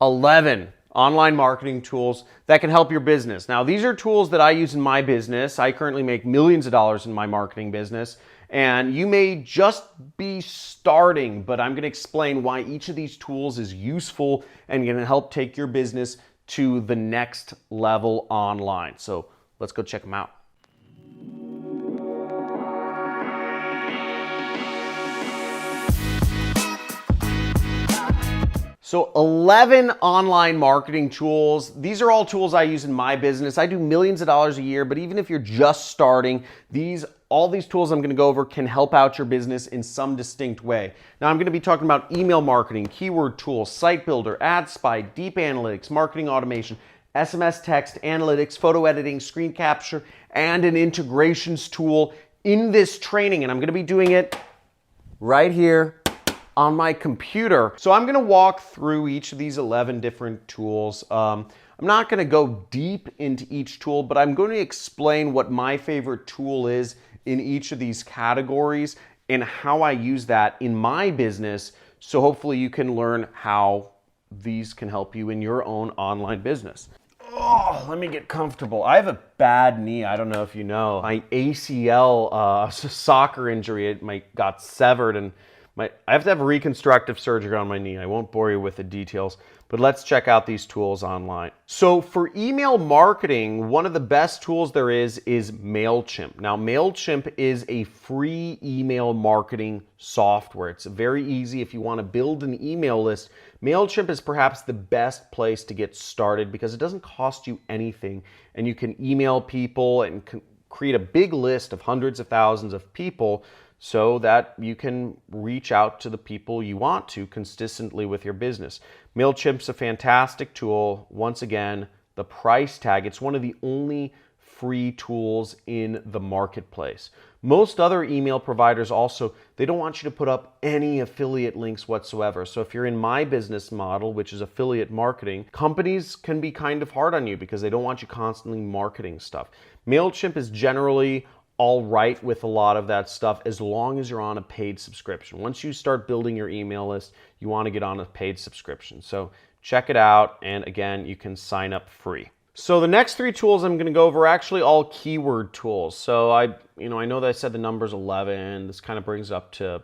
11 online marketing tools that can help your business. Now, these are tools that I use in my business. I currently make millions of dollars in my marketing business, and you may just be starting, but I'm going to explain why each of these tools is useful and going to help take your business to the next level online. So let's go check them out. So 11 online marketing tools. These are all tools I use in my business. I do millions of dollars a year, but even if you're just starting, all these tools I'm going to go over can help out your business in some distinct way. Now I'm going to be talking about email marketing, keyword tools, site builder, ad spy, deep analytics, marketing automation, SMS text, analytics, photo editing, screen capture, and an integrations tool in this training. And I'm going to be doing it right here on my computer. So I'm going to walk through each of these 11 different tools. I'm not going to go deep into each tool, but I'm going to explain what my favorite tool is in each of these categories and how I use that in my business. So hopefully you can learn how these can help you in your own online business. Oh, let me get comfortable. I have a bad knee. I don't know if you know. My ACL soccer injury, got severed, and I have to have reconstructive surgery on my knee. I won't bore you with the details, but let's check out these tools online. So for email marketing, one of the best tools there is MailChimp. Now, MailChimp is a free email marketing software. It's very easy if you want to build an email list. MailChimp is perhaps the best place to get started because it doesn't cost you anything, and you can email people and create a big list of hundreds of thousands of people so that you can reach out to the people you want to consistently with your business. MailChimp's a fantastic tool. Once again, the price tag, it's one of the only free tools in the marketplace. Most other email providers also, they don't want you to put up any affiliate links whatsoever. So if you're in my business model, which is affiliate marketing, companies can be kind of hard on you because they don't want you constantly marketing stuff. MailChimp is generally all right with a lot of that stuff as long as you're on a paid subscription. Once you start building your email list, you want to get on a paid subscription. So check it out, and again, you can sign up free. So the next three tools I'm going to go over are actually all keyword tools. So I know that I said the number's 11. This kind of brings up to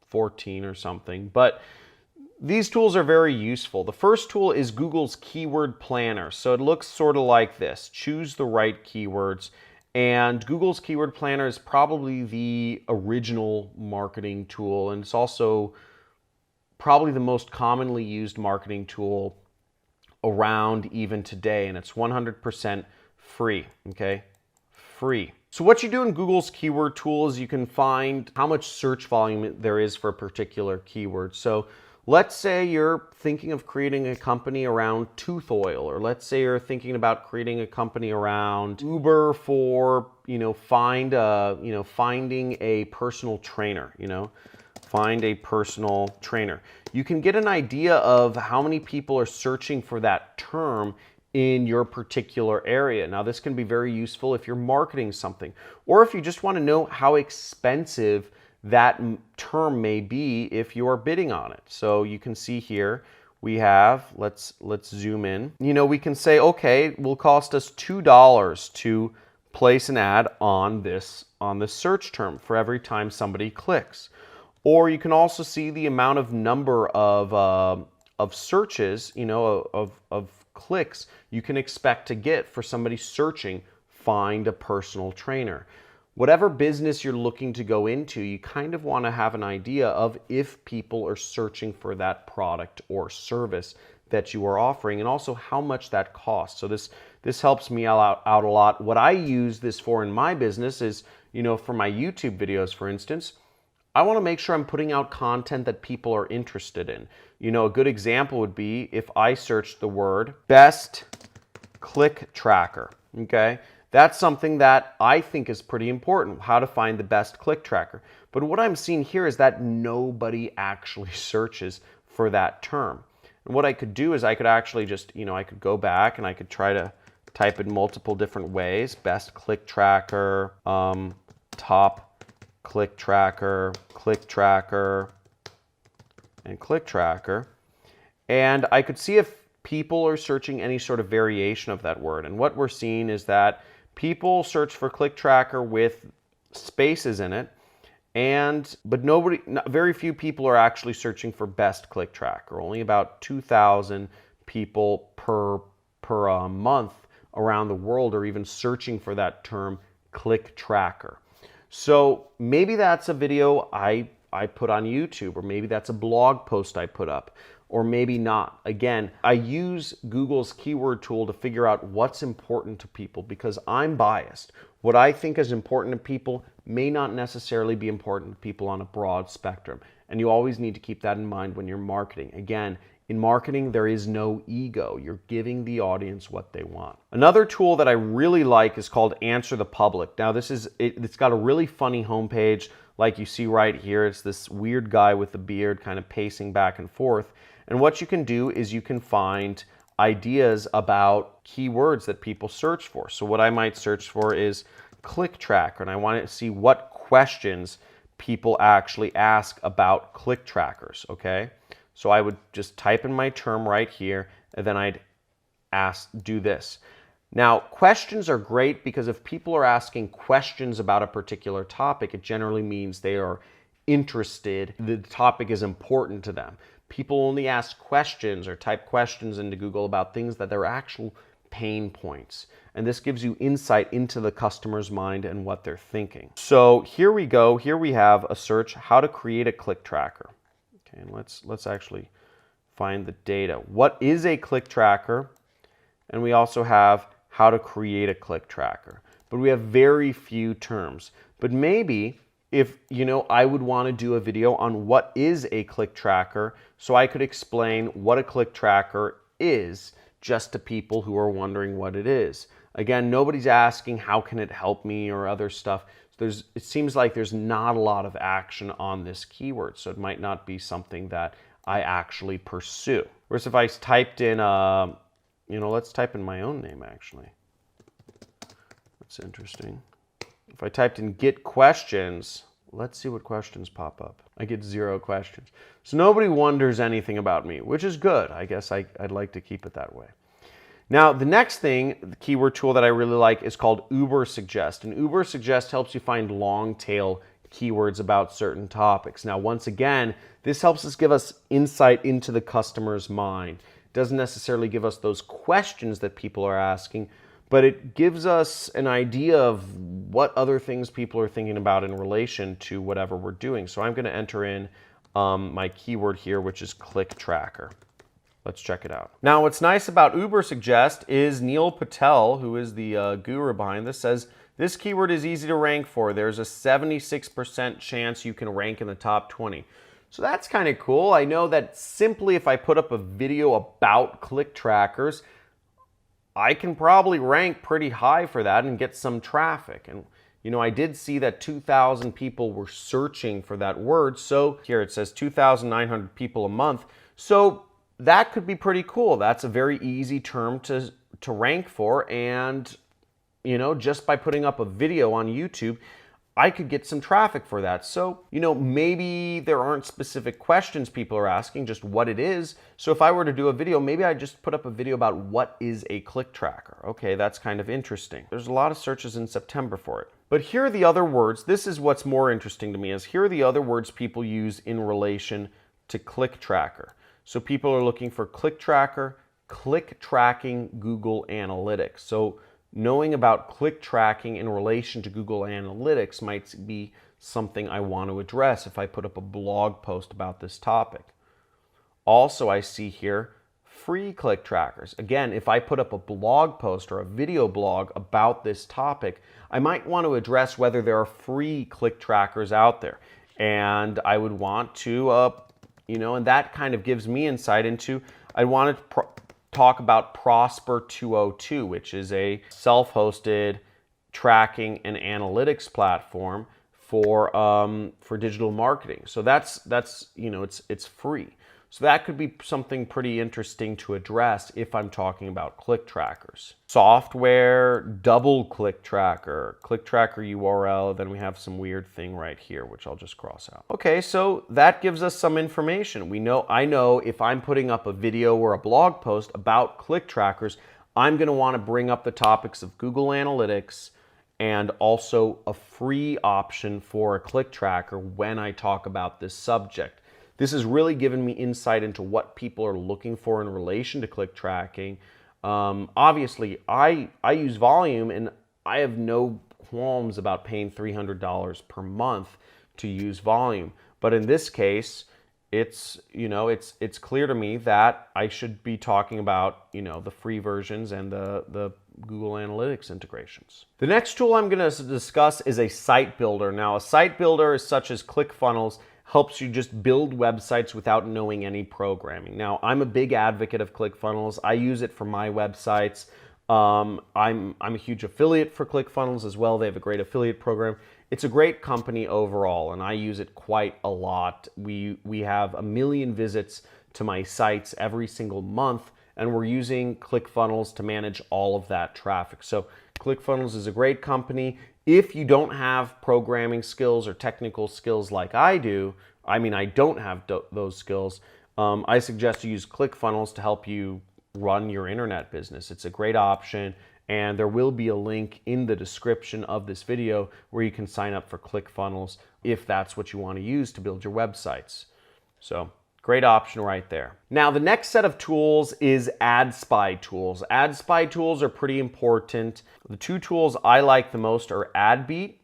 14 or something, but these tools are very useful. The first tool is Google's Keyword Planner. So it looks sort of like this. Choose the right keywords. And Google's Keyword Planner is probably the original marketing tool, and it's also probably the most commonly used marketing tool around even today, and it's 100% free, okay? Free. So what you do in Google's keyword tool is you can find how much search volume there is for a particular keyword. So let's say you're thinking of creating a company around tooth oil, or let's say you're thinking about creating a company around Uber for, finding a personal trainer, find a personal trainer. You can get an idea of how many people are searching for that term in your particular area. Now, this can be very useful if you're marketing something, or if you just want to know how expensive that term may be if you are bidding on it. So you can see here we have, let's zoom in. We can say, okay, it will cost us $2 to place an ad on this search term for every time somebody clicks. Or you can also see the amount of number of searches, of clicks you can expect to get for somebody searching find a personal trainer. Whatever business you're looking to go into, you kind of want to have an idea of if people are searching for that product or service that you are offering, and also how much that costs. So this helps me out a lot. What I use this for in my business is, for my YouTube videos, for instance, I want to make sure I'm putting out content that people are interested in. A good example would be if I search the word best click tracker, okay? That's something that I think is pretty important, how to find the best click tracker. But what I'm seeing here is that nobody actually searches for that term. And what I could do is I could actually just, I could go back and I could try to type in multiple different ways. Best click tracker, top click tracker, and click tracker. And I could see if people are searching any sort of variation of that word. And what we're seeing is that people search for click tracker with spaces in it, but very few people are actually searching for best click tracker. Only about 2,000 people per month around the world are even searching for that term click tracker. So maybe that's a video I put on YouTube, or maybe that's a blog post I put up, or maybe not. Again, I use Google's keyword tool to figure out what's important to people because I'm biased. What I think is important to people may not necessarily be important to people on a broad spectrum. And you always need to keep that in mind when you're marketing. Again, in marketing, there is no ego. You're giving the audience what they want. Another tool that I really like is called Answer the Public. Now, it's got a really funny homepage like you see right here. It's this weird guy with a beard kind of pacing back and forth. And what you can do is you can find ideas about keywords that people search for. So what I might search for is click tracker, and I want to see what questions people actually ask about click trackers, okay? So I would just type in my term right here, and then I'd do this. Now, questions are great because if people are asking questions about a particular topic, it generally means they are interested, the topic is important to them. People only ask questions or type questions into Google about things that are actual pain points. And this gives you insight into the customer's mind and what they're thinking. So here we go. Here we have a search, how to create a click tracker. Okay, and let's actually find the data. What is a click tracker? And we also have how to create a click tracker. But we have very few terms. But maybe if, I would want to do a video on what is a click tracker so I could explain what a click tracker is just to people who are wondering what it is. Again, nobody's asking how can it help me or other stuff. It seems like there's not a lot of action on this keyword, so it might not be something that I actually pursue. Whereas if I typed in, let's type in my own name actually. That's interesting. If I typed in get questions, let's see what questions pop up. I get 0 questions. So nobody wonders anything about me, which is good. I guess I'd like to keep it that way. Now, the next thing, the keyword tool that I really like is called Uber Suggest. And Uber Suggest helps you find long tail keywords about certain topics. Now, once again, this helps us give us insight into the customer's mind. It doesn't necessarily give us those questions that people are asking, but it gives us an idea of what other things people are thinking about in relation to whatever we're doing. So I'm going to enter in my keyword here, which is click tracker. Let's check it out. Now, what's nice about Uber Suggest is Neil Patel, who is the guru behind this, says this keyword is easy to rank for. There's a 76% chance you can rank in the top 20. So that's kind of cool. I know that simply if I put up a video about click trackers, I can probably rank pretty high for that and get some traffic. And I did see that 2,000 people were searching for that word. So here it says 2,900 people a month. So that could be pretty cool. That's a very easy term to rank for. And, just by putting up a video on YouTube, I could get some traffic for that. So, maybe there aren't specific questions people are asking, just what it is. So if I were to do a video, maybe I just put up a video about what is a click tracker. Okay, that's kind of interesting. There's a lot of searches in September for it. But here are the other words. This is what's more interesting to me, is here are the other words people use in relation to click tracker. So people are looking for click tracker, click tracking, Google Analytics. So knowing about click tracking in relation to Google Analytics might be something I want to address if I put up a blog post about this topic. Also, I see here free click trackers. Again, if I put up a blog post or a video blog about this topic, I might want to address whether there are free click trackers out there. And I would want to, and that kind of gives me insight into, I want to talk about Prosper 202, which is a self-hosted tracking and analytics platform for digital marketing. So that's it's free. So that could be something pretty interesting to address if I'm talking about click trackers. Software, double click tracker URL, then we have some weird thing right here, which I'll just cross out. Okay, so that gives us some information. I know if I'm putting up a video or a blog post about click trackers, I'm gonna wanna bring up the topics of Google Analytics and also a free option for a click tracker when I talk about this subject. This has really given me insight into what people are looking for in relation to click tracking. Obviously, I use volume, and I have no qualms about paying $300 per month to use volume. But in this case, it's clear to me that I should be talking about the free versions and the Google Analytics integrations. The next tool I'm going to discuss is a site builder. Now, a site builder, such as ClickFunnels, helps you just build websites without knowing any programming. Now, I'm a big advocate of ClickFunnels. I use it for my websites. I'm a huge affiliate for ClickFunnels as well. They have a great affiliate program. It's a great company overall, and I use it quite a lot. We have 1 million visits to my sites every single month, and we're using ClickFunnels to manage all of that traffic. So ClickFunnels is a great company. If you don't have programming skills or technical skills like I do, I don't have those skills, I suggest you use ClickFunnels to help you run your internet business. It's a great option, and there will be a link in the description of this video where you can sign up for ClickFunnels if that's what you want to use to build your websites. So great option right there. Now, the next set of tools is ad spy tools. Ad spy tools are pretty important. The two tools I like the most are AdBeat,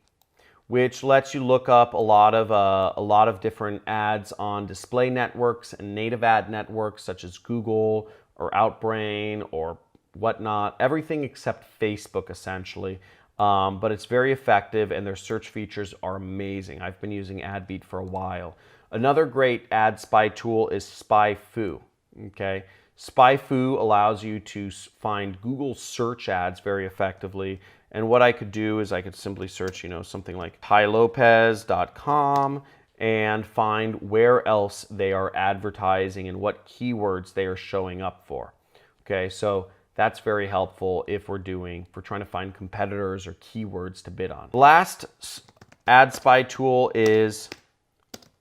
which lets you look up a lot of different ads on display networks and native ad networks such as Google or Outbrain or whatnot, everything except Facebook essentially. But it's very effective, and their search features are amazing. I've been using AdBeat for a while. Another great ad spy tool is SpyFu. Okay, SpyFu allows you to find Google search ads very effectively. And what I could do is I could simply search, something like tylopez.com and find where else they are advertising and what keywords they are showing up for. Okay, so that's very helpful if we're trying to find competitors or keywords to bid on. The last ad spy tool is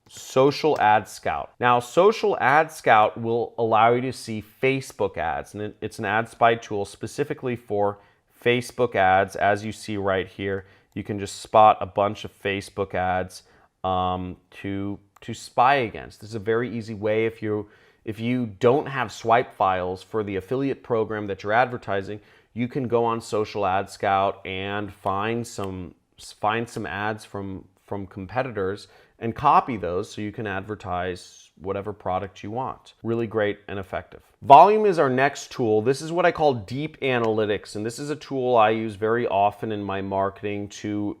Social Ad Scout. Now, Social Ad Scout will allow you to see Facebook ads, and it's an ad spy tool specifically for Facebook ads. As you see right here, you can just spot a bunch of Facebook ads to spy against. This is a very easy way if you don't have swipe files for the affiliate program that you're advertising. You can go on Social Ad Scout and find some ads from competitors and copy those so you can advertise whatever product you want. Really great and effective. Volume is our next tool. This is what I call deep analytics, and this is a tool I use very often in my marketing to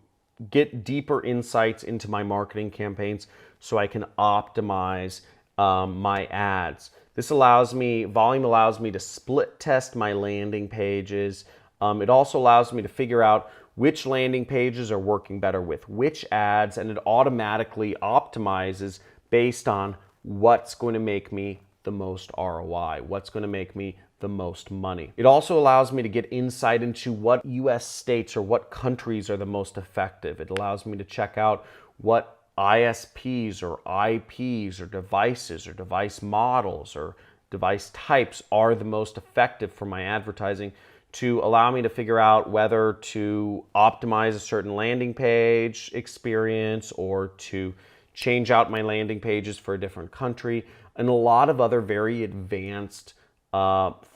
get deeper insights into my marketing campaigns so I can optimize my ads. Volume allows me to split test my landing pages. It also allows me to figure out which landing pages are working better with which ads, and it automatically optimizes based on what's going to make me the most ROI, what's going to make me the most money. It also allows me to get insight into what US states or what countries are the most effective. It allows me to check out what ISPs or IPs or devices or device models or device types are the most effective for my advertising, to allow me to figure out whether to optimize a certain landing page experience or to change out my landing pages for a different country, and a lot of other very advanced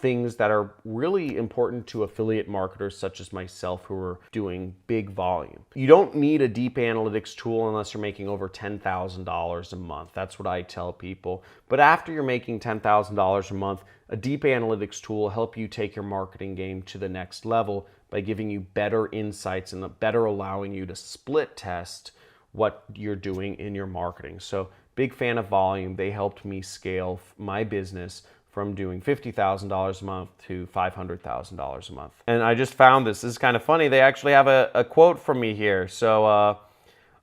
things that are really important to affiliate marketers such as myself who are doing big volume. You don't need a deep analytics tool unless you're making over $10,000 a month. That's what I tell people. But after you're making $10,000 a month, a deep analytics tool will help you take your marketing game to the next level by giving you better insights and better allowing you to split test what you're doing in your marketing. So big fan of Volume. They helped me scale my business from doing $50,000 a month to $500,000 a month. And I just found this is kind of funny. They actually have a quote from me here. So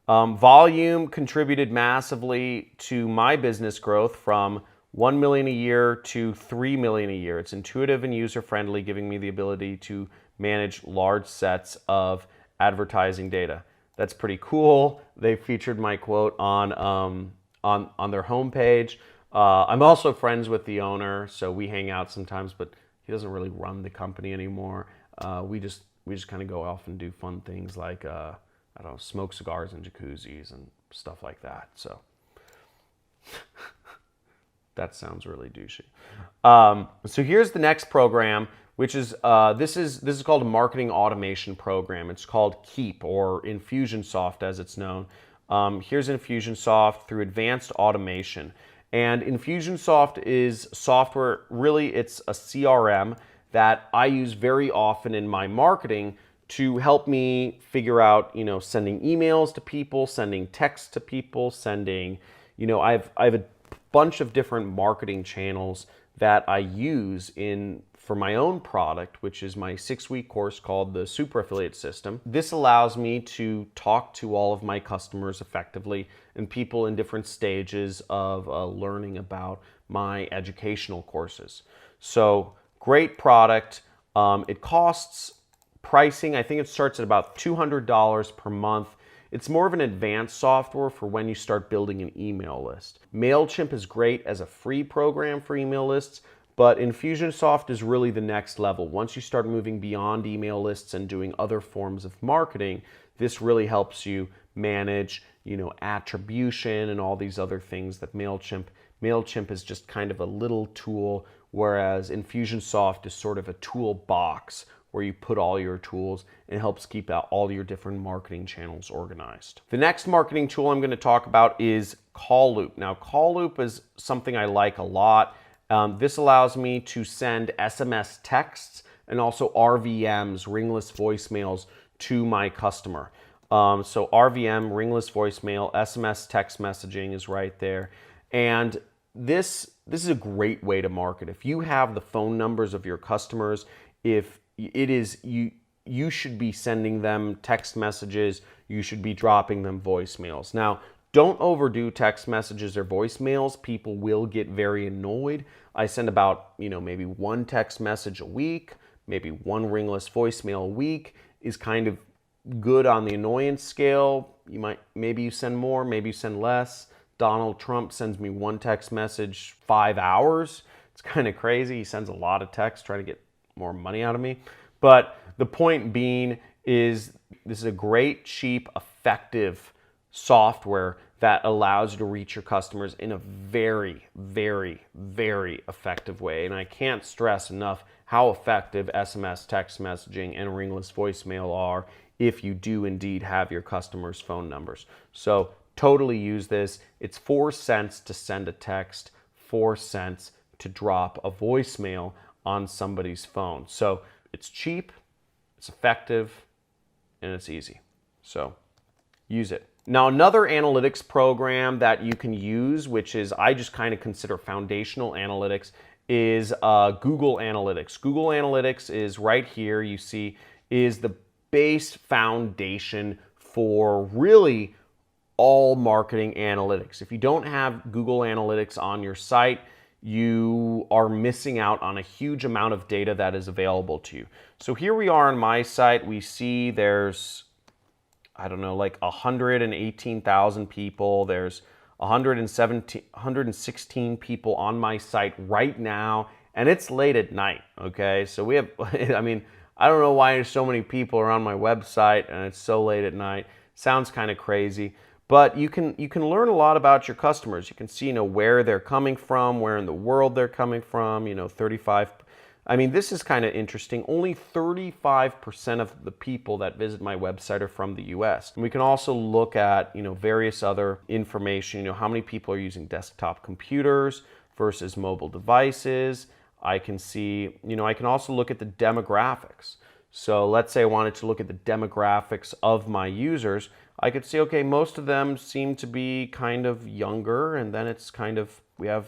Volume contributed massively to my business growth from 1 million a year to 3 million a year. It's intuitive and user-friendly, giving me the ability to manage large sets of advertising data. That's pretty cool. They featured my quote on their homepage. I'm also friends with the owner, so we hang out sometimes, but he doesn't really run the company anymore. We just kind of go off and do fun things like I don't know, smoke cigars in jacuzzis and stuff like that. So that sounds really douchey. So here's the next program, which is this is called a marketing automation program. It's called Keep, or Infusionsoft as it's known. Here's Infusionsoft through advanced automation. And Infusionsoft is software, really it's a CRM that I use very often in my marketing to help me figure out, sending emails to people, sending texts to people, sending, I have a bunch of different marketing channels that I use for my own product, which is my 6-week course called the Super Affiliate System. This allows me to talk to all of my customers effectively and people in different stages of learning about my educational courses. So great product. It costs pricing, I think it starts at about $200 per month. It's more of an advanced software for when you start building an email list. MailChimp is great as a free program for email lists, but Infusionsoft is really the next level. Once you start moving beyond email lists and doing other forms of marketing, this really helps you manage, attribution and all these other things that MailChimp is just kind of a little tool, whereas Infusionsoft is sort of a toolbox where you put all your tools and helps keep out all your different marketing channels organized. The next marketing tool I'm going to talk about is Call Loop. Now, Call Loop is something I like a lot. This allows me to send SMS texts and also RVMs, ringless voicemails, to my customer. So RVM, ringless voicemail, SMS text messaging is right there. And this is a great way to market. If you have the phone numbers of your customers, if it is you should be sending them text messages, you should be dropping them voicemails. Now, don't overdo text messages or voicemails. People will get very annoyed. I send about, maybe one text message a week, maybe one ringless voicemail a week is kind of good on the annoyance scale. Maybe you send more, maybe you send less. Donald Trump sends me one text message 5 hours. It's kind of crazy. He sends a lot of text trying to get more money out of me. But the point being is this is a great, cheap, effective software that allows you to reach your customers in a very, very, very effective way. And I can't stress enough how effective SMS text messaging and ringless voicemail are if you do indeed have your customers' phone numbers. So totally use this. It's 4 cents to send a text, 4 cents to drop a voicemail on somebody's phone. So it's cheap, it's effective, and it's easy. So use it. Now, another analytics program that you can use, which is I just kind of consider foundational analytics, is Google Analytics. Google Analytics is right here, you see, is the base foundation for really all marketing analytics. If you don't have Google Analytics on your site, you are missing out on a huge amount of data that is available to you. So here we are on my site. We see there's, I don't know, like 118,000 people. There's 116 people on my site right now, and it's late at night, okay? So we have, I mean, I don't know why there's so many people are on my website and it's so late at night. Sounds kind of crazy. But you can learn a lot about your customers. You can see, where they're coming from, where in the world they're coming from, 35. I mean, this is kind of interesting. Only 35% of the people that visit my website are from the US. And we can also look at, various other information, how many people are using desktop computers versus mobile devices. I can see, I can also look at the demographics. So let's say I wanted to look at the demographics of my users. I could see, okay, most of them seem to be kind of younger, and then it's kind of, we have,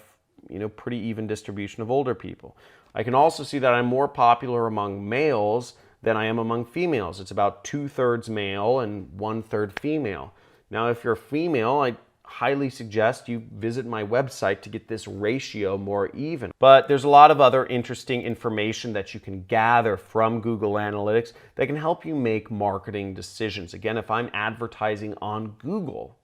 pretty even distribution of older people. I can also see that I'm more popular among males than I am among females. It's about 2/3 male and 1/3 female. Now, if you're female, highly suggest you visit my website to get this ratio more even. But there's a lot of other interesting information that you can gather from Google Analytics that can help you make marketing decisions. Again, if I'm advertising on Google,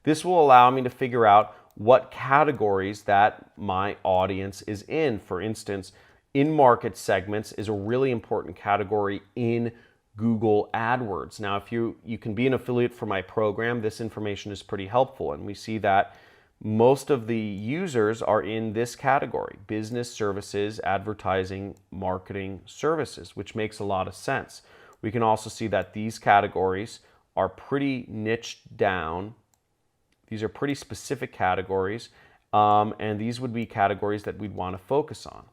this will allow me to figure out what categories that my audience is in. For instance, in-market segments is a really important category in Google AdWords. Now, if you can be an affiliate for my program, this information is pretty helpful. And we see that most of the users are in this category: business services, advertising, marketing services, which makes a lot of sense. We can also see that these categories are pretty niched down. These are pretty specific categories, and these would be categories that we'd want to focus on.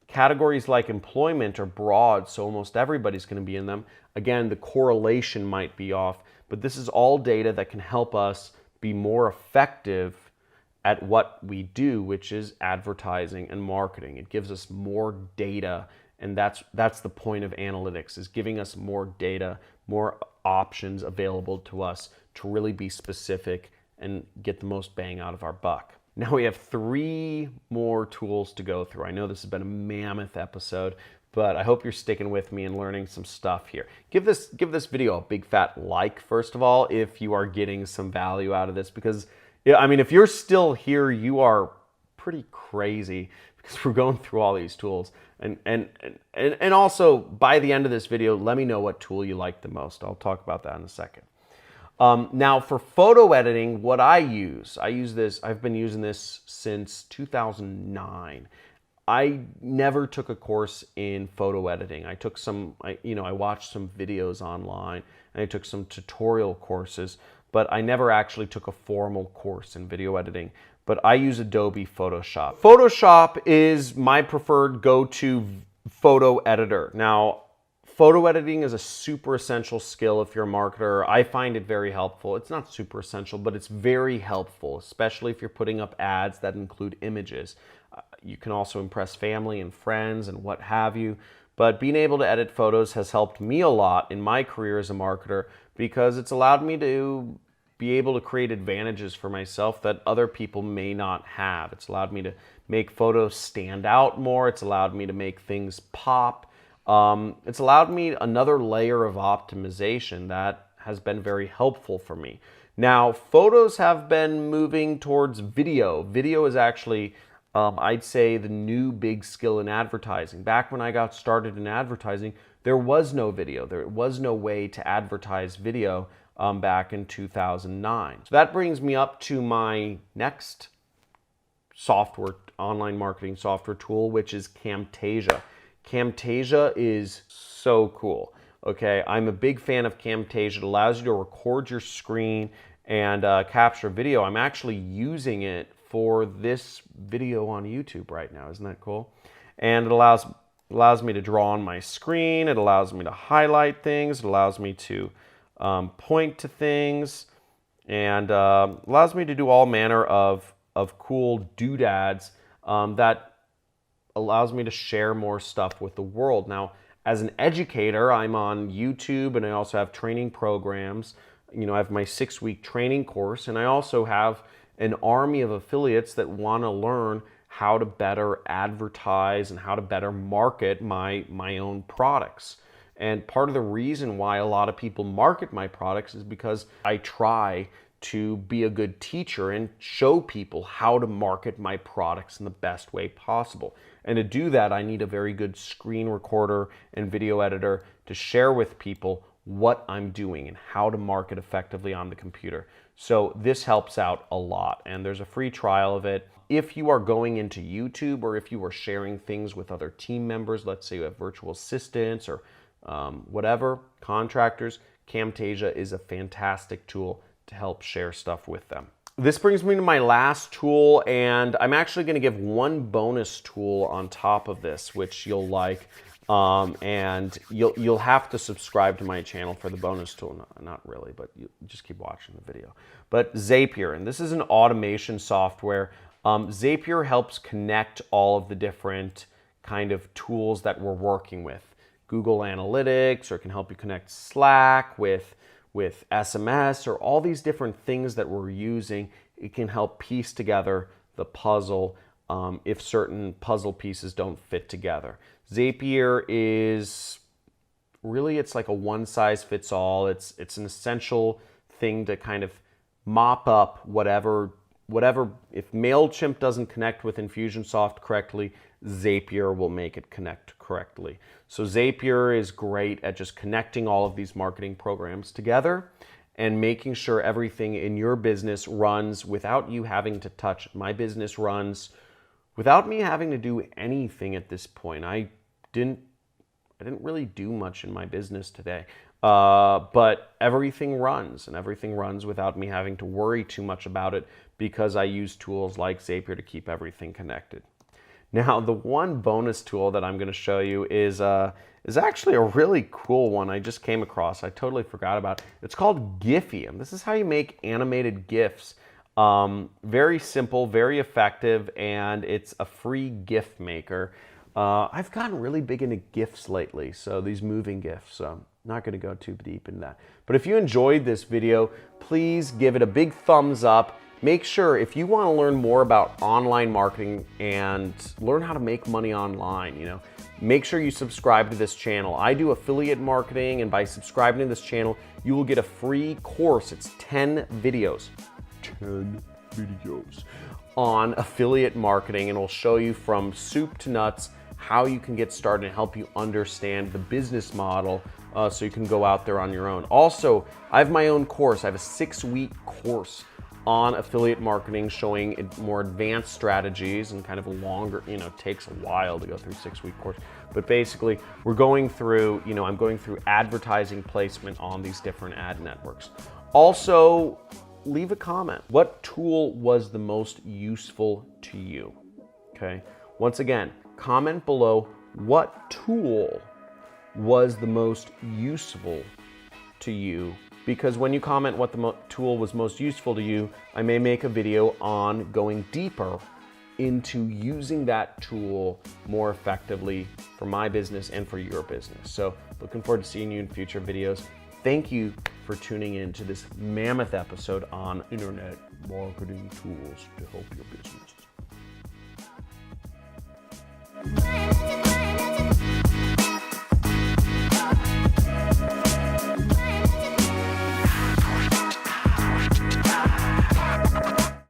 Categories like employment are broad, so almost everybody's going to be in them. Again, the correlation might be off, but this is all data that can help us be more effective at what we do, which is advertising and marketing. It gives us more data, and that's the point of analytics, is giving us more data, more options available to us to really be specific and get the most bang out of our buck. Now we have 3 more tools to go through. I know this has been a mammoth episode, but I hope you're sticking with me and learning some stuff here. Give this video a big fat like, first of all, if you are getting some value out of this, because I mean, if you're still here, you are pretty crazy, because we're going through all these tools. And also, by the end of this video, let me know what tool you like the most. I'll talk about that in a second. Now for photo editing, what I use this, I've been using this since 2009. I never took a course in photo editing. I took some, I watched some videos online, and I took some tutorial courses, but I never actually took a formal course in video editing. But I use Adobe Photoshop. Photoshop is my preferred go-to photo editor. Now, photo editing is a super essential skill if you're a marketer. I find it very helpful. It's not super essential, but it's very helpful, especially if you're putting up ads that include images. You can also impress family and friends and what have you. But being able to edit photos has helped me a lot in my career as a marketer, because it's allowed me to be able to create advantages for myself that other people may not have. It's allowed me to make photos stand out more. It's allowed me to make things pop. It's allowed me another layer of optimization that has been very helpful for me. Now, photos have been moving towards video. Video is actually, I'd say, the new big skill in advertising. Back when I got started in advertising, there was no video. There was no way to advertise video back in 2009. So that brings me up to my next software, online marketing software tool, which is Camtasia. Camtasia is so cool. Okay, I'm a big fan of Camtasia. It allows you to record your screen and capture video. I'm actually using it for this video on YouTube right now. Isn't that cool? And it allows me to draw on my screen. It allows me to highlight things. It allows me to point to things, and allows me to do all manner of cool doodads that allows me to share more stuff with the world. Now, as an educator, I'm on YouTube, and I also have training programs. I have my 6-week training course, and I also have an army of affiliates that want to learn how to better advertise and how to better market my own products. And part of the reason why a lot of people market my products is because I try to be a good teacher and show people how to market my products in the best way possible. And to do that, I need a very good screen recorder and video editor to share with people what I'm doing and how to market effectively on the computer. So this helps out a lot, and there's a free trial of it. If you are going into YouTube, or if you are sharing things with other team members, let's say you have virtual assistants or whatever, contractors, Camtasia is a fantastic tool to help share stuff with them. This brings me to my last tool, and I'm actually going to give one bonus tool on top of this, which you'll like, and you'll have to subscribe to my channel for the bonus tool. Not really, but you just keep watching the video. But Zapier, and this is an automation software. Zapier helps connect all of the different kind of tools that we're working with. Google Analytics, or it can help you connect Slack with SMS, or all these different things that we're using. it can help piece together the puzzle if certain puzzle pieces don't fit together. Zapier is really, it's like a one size fits all. It's an essential thing to kind of mop up whatever, if MailChimp doesn't connect with Infusionsoft correctly, Zapier will make it connect correctly. So Zapier is great at just connecting all of these marketing programs together and making sure everything in your business runs without you having to touch. My business runs without me having to do anything at this point. I didn't really do much in my business today, but everything runs, and everything runs without me having to worry too much about it because I use tools like Zapier to keep everything connected. Now, the one bonus tool that I'm going to show you is actually a really cool one I just came across. I totally forgot about it. It's called Giphy. This is how you make animated GIFs. Very simple, very effective, and it's a free GIF maker. I've gotten really big into GIFs lately, so these moving GIFs. So I'm not going to go too deep into that. But if you enjoyed this video, please give it a big thumbs up. Make sure, if you want to learn more about online marketing and learn how to make money online, make sure you subscribe to this channel. I do affiliate marketing, and by subscribing to this channel, you will get a free course. It's 10 videos. 10 videos on affiliate marketing, and it'll show you from soup to nuts how you can get started and help you understand the business model so you can go out there on your own. Also, I have my own course. I have a 6-week course on affiliate marketing showing more advanced strategies and kind of a longer, takes a while to go through a 6-week course. But basically, we're going through, I'm going through advertising placement on these different ad networks. Also, leave a comment. What tool was the most useful to you? Okay. Once again, comment below what tool was the most useful to you, because when you comment what the tool was most useful to you, I may make a video on going deeper into using that tool more effectively for my business and for your business. So looking forward to seeing you in future videos. Thank you for tuning in to this mammoth episode on internet marketing tools to help your business.